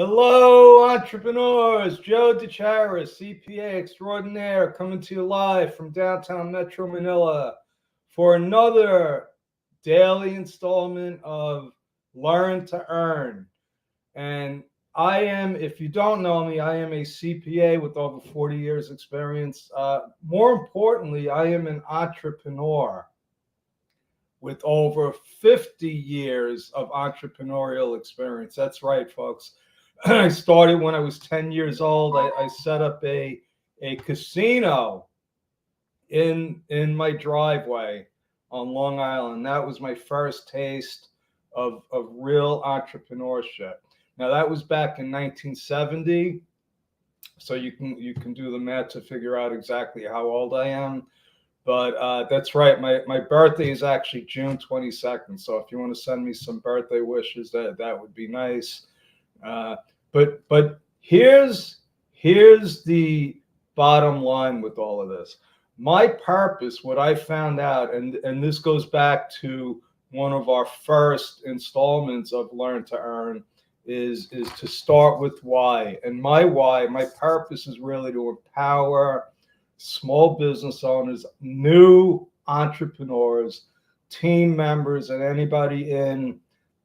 Hello, entrepreneurs. Joe DiChiara, CPA extraordinaire, coming to you live from downtown Metro Manila for another daily installment of Learn to Earn. And if you don't know me, I am a CPA with over 40 years experience. More importantly, I am an entrepreneur with over 50 years of entrepreneurial experience. That's right, folks. I started when I was 10 years old. I set up a casino in my driveway on Long Island. That was my first taste of real entrepreneurship. Now that was back in 1970, so you can do the math to figure out exactly how old I am. But that's right. My birthday is actually June 22nd. So if you want to send me some birthday wishes, that would be nice. But here's the bottom line with all of this. My purpose, what I found out, and this goes back to one of our first installments of Learn to Earn, is to start with why. And my purpose is really to empower small business owners, new entrepreneurs, team members, and anybody in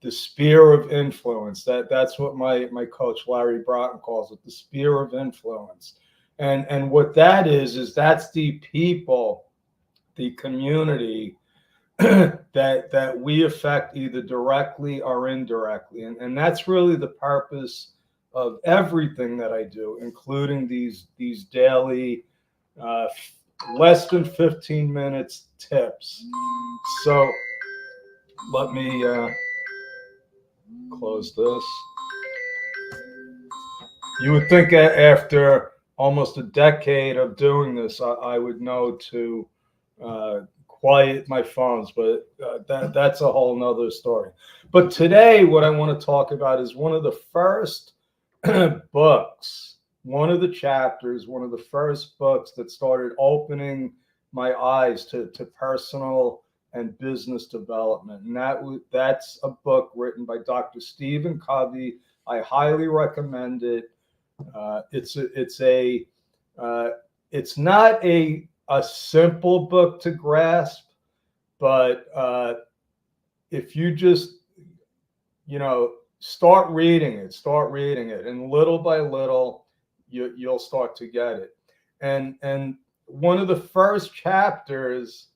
the sphere of influence. That's what my coach Larry Broughton calls it, the sphere of influence. And what that is that's the people, the community that we affect either directly or indirectly. And that's really the purpose of everything that I do, including these daily less than 15 minutes tips. So let me close this. You would think after almost a decade of doing this, I would know to quiet my phones, but that's a whole nother story. But today, what I want to talk about is one of the first books, one of the chapters, one of the first books that started opening my eyes to personal and business development. And that's a book written by Dr. Stephen Covey. I highly recommend it. It's not a simple book to grasp, but if you just start reading it, and little by little you'll start to get it. And one of the first chapters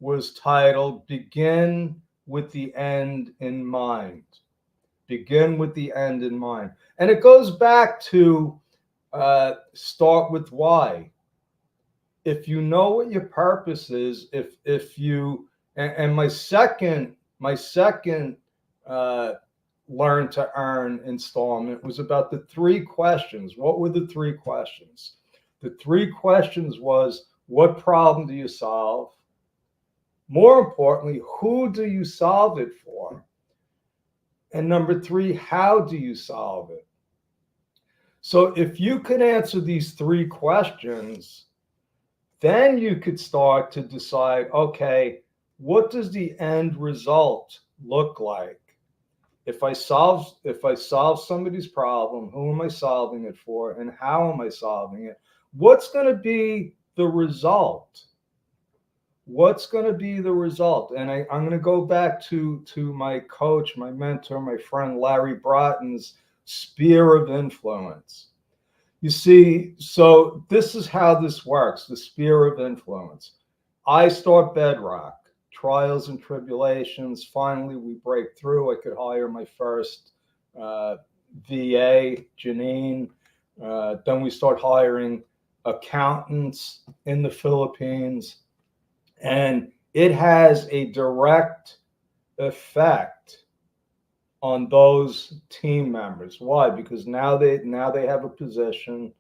was titled "Begin with the End in Mind." Begin with the end in mind. And it goes back to start with why. If you know what your purpose is, if you and my second Learn to Earn installment was about the three questions. What were the three questions? The three questions was, what problem do you solve? More importantly, who do you solve it for? And number three, how do you solve it? So if you could answer these three questions, then you could start to decide, okay, what does the end result look like? If I solve somebody's problem, who am I solving it for, and how am I solving it? What's going to be the result? What's going to be the result? And I'm going to go back to my coach, my mentor, my friend Larry Broughton's sphere of influence. You see, so this is how this works, the sphere of influence. I start bedrock. Trials and tribulations. Finally, we break through. I could hire my first VA, Janine. Then we start hiring accountants in the Philippines. And it has a direct effect on those team members. Why? Because now they have a position.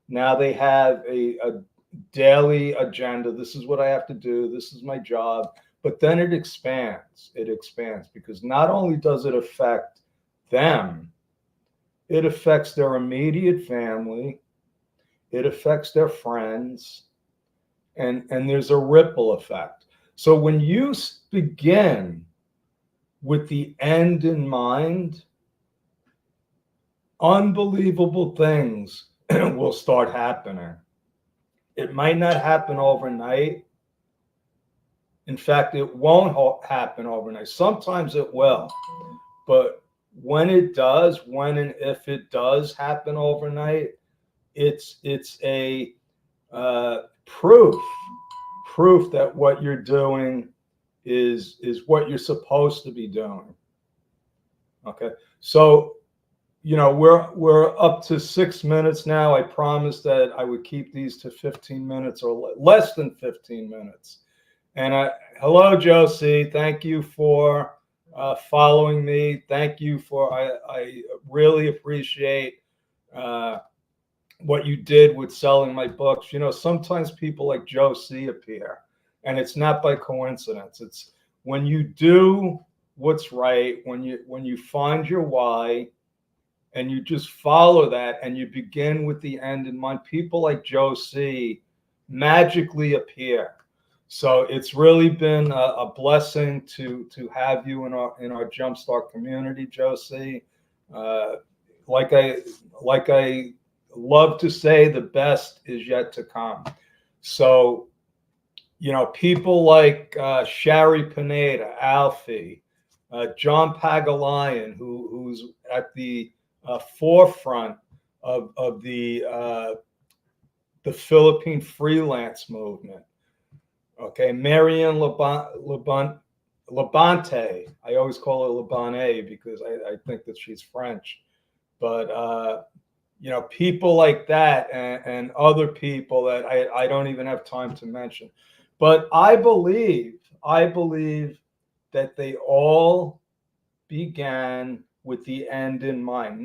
Now they have a daily agenda. This is what I have to do. This is my job. But then it expands. It expands because not only does it affect them, it affects their immediate family, it affects their friends, and there's a ripple effect. So when you begin with the end in mind, unbelievable things will start happening. It might not happen overnight. In fact, it won't happen overnight. Sometimes it will. But when it does, when and if it does happen overnight, it's a proof that what you're doing is what you're supposed to be doing. Okay, so we're up to 6 minutes now. I promised that I would keep these to 15 minutes or less than 15 minutes. And hello, Josie. Thank you for following me. Thank you for I really appreciate what you did with selling my books. Sometimes people like Josie appear, and it's not by coincidence. It's when you do what's right, when you find your why, and you just follow that, and you begin with the end in mind. People like Josie magically appear. So it's really been a blessing to have you in our Jumpstart community, Josie. Like I love to say, the best is yet to come. So people like Shari Pineda, Alfie, John Pagalayan, who's at the forefront of the Philippine freelance movement. Okay, Marianne Labante. I always call her Labane because I think that she's French. But people like that and other people that I don't even have time to mention. But I believe that they all began with the end in mind.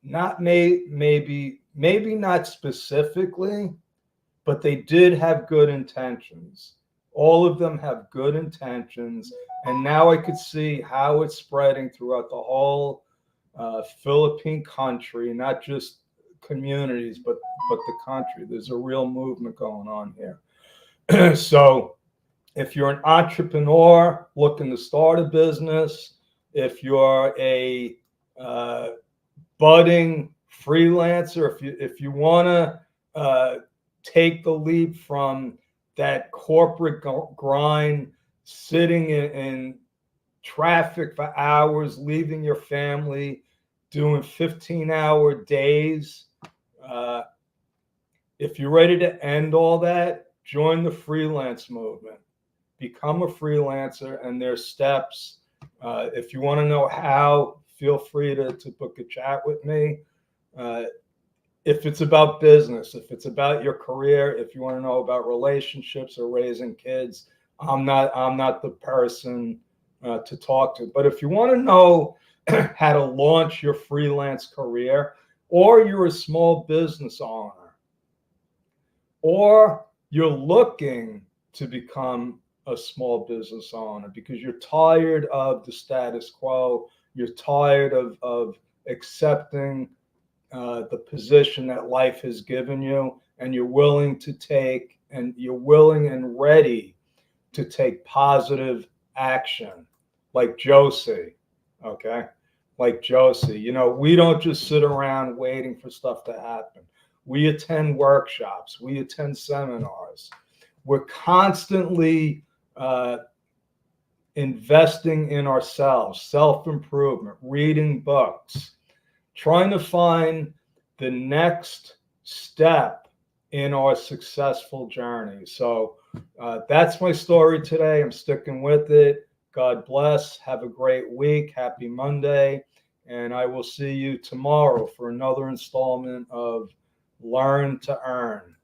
Maybe not specifically, but they did have good intentions. All of them have good intentions, and now I could see how it's spreading throughout the whole Philippine country, not just communities, but the country. There's a real movement going on here. So if you're an entrepreneur looking to start a business, if you're a budding freelancer, if you want to take the leap from that corporate grind, sitting in traffic for hours, leaving your family, doing 15-hour days. If you're ready to end all that, join the freelance movement. Become a freelancer, and there's steps. If you want to know how, feel free to book a chat with me. If it's about business, if it's about your career, if you want to know about relationships or raising kids, I'm not the person to talk to. But if you want to know how to launch your freelance career, or you're a small business owner, or you're looking to become a small business owner because you're tired of the status quo, you're tired of accepting the position that life has given you, and you're willing and ready to take positive action, like Josie. Okay, like Josie. We don't just sit around waiting for stuff to happen. We attend workshops, we attend seminars. We're constantly investing in ourselves, self-improvement, reading books, trying to find the next step in our successful journey. So that's my story today. I'm sticking with it. God bless. Have a great week. Happy Monday. And I will see you tomorrow for another installment of Learn to Earn.